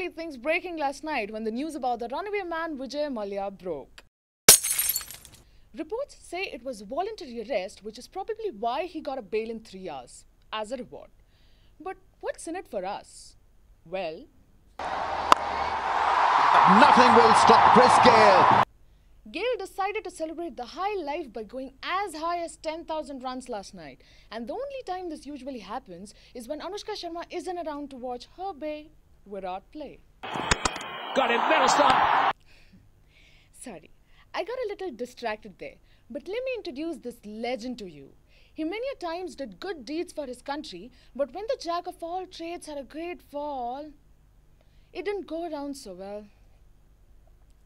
many things breaking last night when the news about the runaway man Vijay Mallya broke. Reports say it was voluntary arrest, which is probably why he got a bail in 3 hours as a reward. But what's in it for us? Well, nothing will stop Chris Gale. Gale decided to celebrate the high life by going as high as 10,000 runs last night. And the only time this usually happens is when Anushka Sharma isn't around to watch her bae Virat play. Got him, better stop. Sorry, I got a little distracted there. But let me introduce this legend to you. He many a times did good deeds for his country, but when the jack of all trades had a great fall, it didn't go down so well.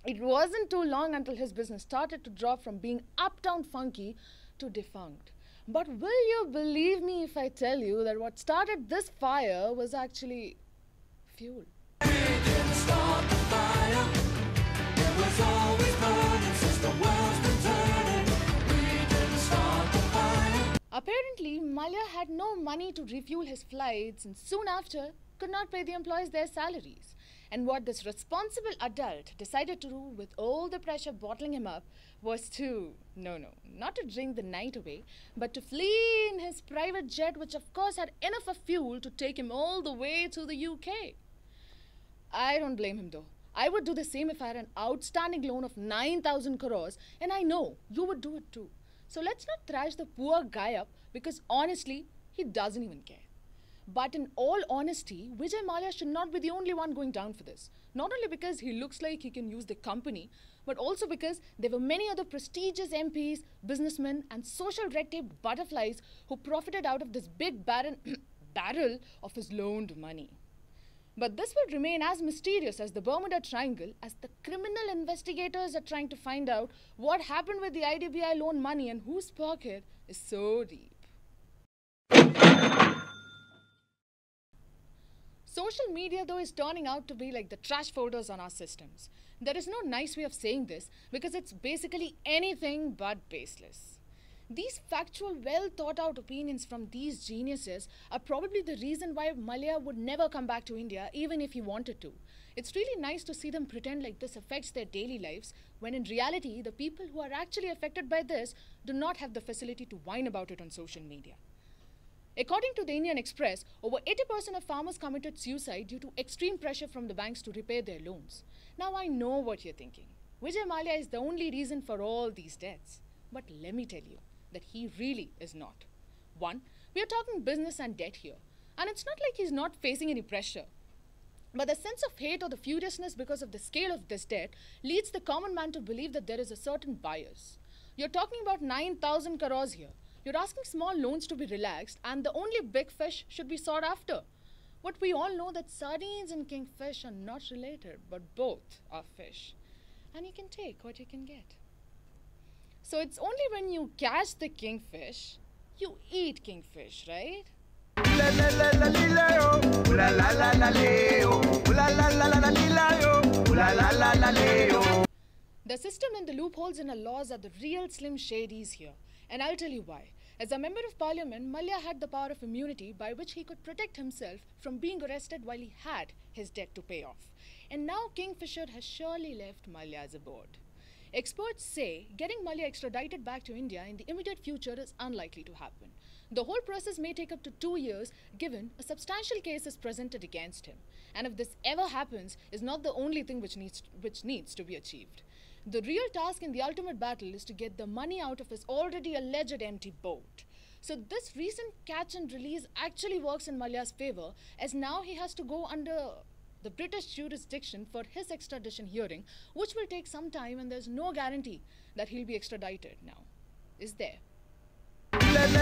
It wasn't too long until his business started to drop from being uptown funky to defunct. But will you believe me if I tell you that what started this fire was actually fuel? We didn't start the fire. It was always burning since the world's been turning. We didn't start the fire. Apparently, Mallya had no money to refuel his flights and soon after could not pay the employees their salaries. And what this responsible adult decided to do with all the pressure bottling him up was to, not to drink the night away, but to flee in his private jet, which of course had enough of fuel to take him all the way to the UK. I don't blame him though. I would do the same if I had an outstanding loan of 9,000 crores, and I know you would do it too. So let's not thrash the poor guy up because honestly, he doesn't even care. But in all honesty, Vijay Mallya should not be the only one going down for this. Not only because he looks like he can use the company, but also because there were many other prestigious MPs, businessmen and social red tape butterflies who profited out of this big barrel of his loaned money. But this will remain as mysterious as the Bermuda Triangle as the criminal investigators are trying to find out what happened with the IDBI loan money and whose pocket is so deep. Social media, though, is turning out to be like the trash folders on our systems. There is no nice way of saying this because it's basically anything but baseless. These factual, well-thought-out opinions from these geniuses are probably the reason why Mallya would never come back to India even if he wanted to. It's really nice to see them pretend like this affects their daily lives when in reality, the people who are actually affected by this do not have the facility to whine about it on social media. According to the Indian Express, over 80% of farmers committed suicide due to extreme pressure from the banks to repay their loans. Now I know what you're thinking. Vijay Mallya is the only reason for all these deaths. But let me tell you that he really is not. One, we are talking business and debt here. And it's not like he's not facing any pressure. But the sense of hate or the furiousness because of the scale of this debt leads the common man to believe that there is a certain bias. You're talking about 9,000 crores here. You're asking small loans to be relaxed and the only big fish should be sought after. But we all know that sardines and kingfish are not related, but both are fish. And you can take what you can get. So it's only when you catch the kingfish, you eat kingfish, right? The system and the loopholes in our laws are the real slim shadies here. And I'll tell you why. As a member of parliament, Mallya had the power of immunity by which he could protect himself from being arrested while he had his debt to pay off. And now Kingfisher has surely left Mallya's abode. Experts say getting Mallya extradited back to India in the immediate future is unlikely to happen. The whole process may take up to 2 years given a substantial case is presented against him. And if this ever happens, is not the only thing which needs to be achieved. The real task in the ultimate battle is to get the money out of his already alleged empty boat. So this recent catch and release actually works in Mallya's favor as now he has to go under the British jurisdiction for his extradition hearing, which will take some time and there's no guarantee that he'll be extradited now. Is there? Clearly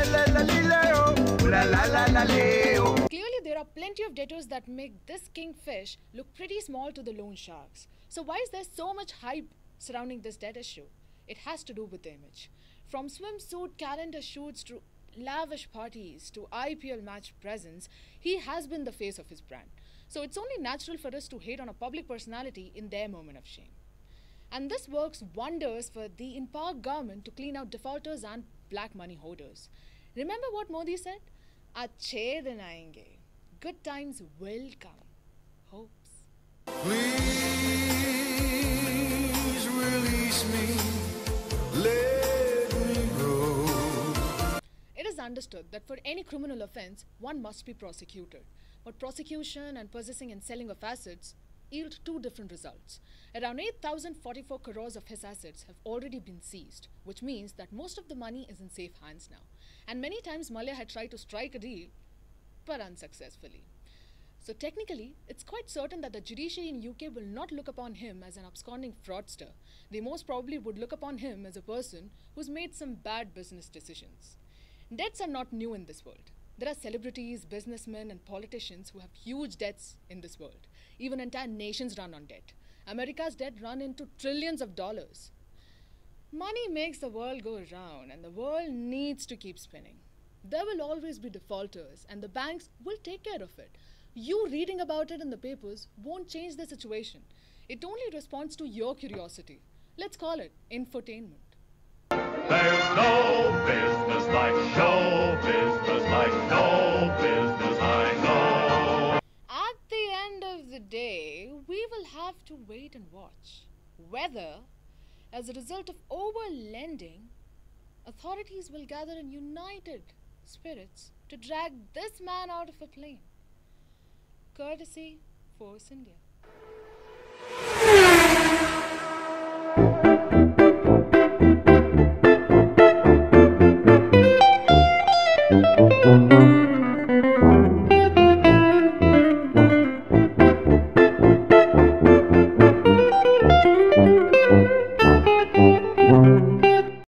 there are plenty of debtors that make this kingfish look pretty small to the loan sharks. So why is there so much hype surrounding this debt issue? It has to do with the image. From swimsuit calendar shoots to lavish parties to IPL match presence, he has been the face of his brand. So it's only natural for us to hate on a public personality in their moment of shame. And this works wonders for the in-power government to clean out defaulters and black money hoarders. Remember what Modi said? Achhe din aayenge. Good times will come. Hopes. Please release me, let me go. It is understood that for any criminal offense, one must be prosecuted. But prosecution and possessing and selling of assets yield two different results. Around 8,044 crores of his assets have already been seized, which means that most of the money is in safe hands now. And many times Mallya had tried to strike a deal, but unsuccessfully. So technically, it's quite certain that the judiciary in UK will not look upon him as an absconding fraudster. They most probably would look upon him as a person who's made some bad business decisions. Debts are not new in this world. There are celebrities, businessmen, and politicians who have huge debts in this world. Even entire nations run on debt. America's debt run into trillions of dollars. Money makes the world go round, and the world needs to keep spinning. There will always be defaulters, and the banks will take care of it. You reading about it in the papers won't change the situation. It only responds to your curiosity. Let's call it infotainment. There's no business like show business, like no business I know. At the end of the day, we will have to wait and watch whether, as a result of over-lending, authorities will gather in united spirits to drag this man out of a plane. Courtesy Force India.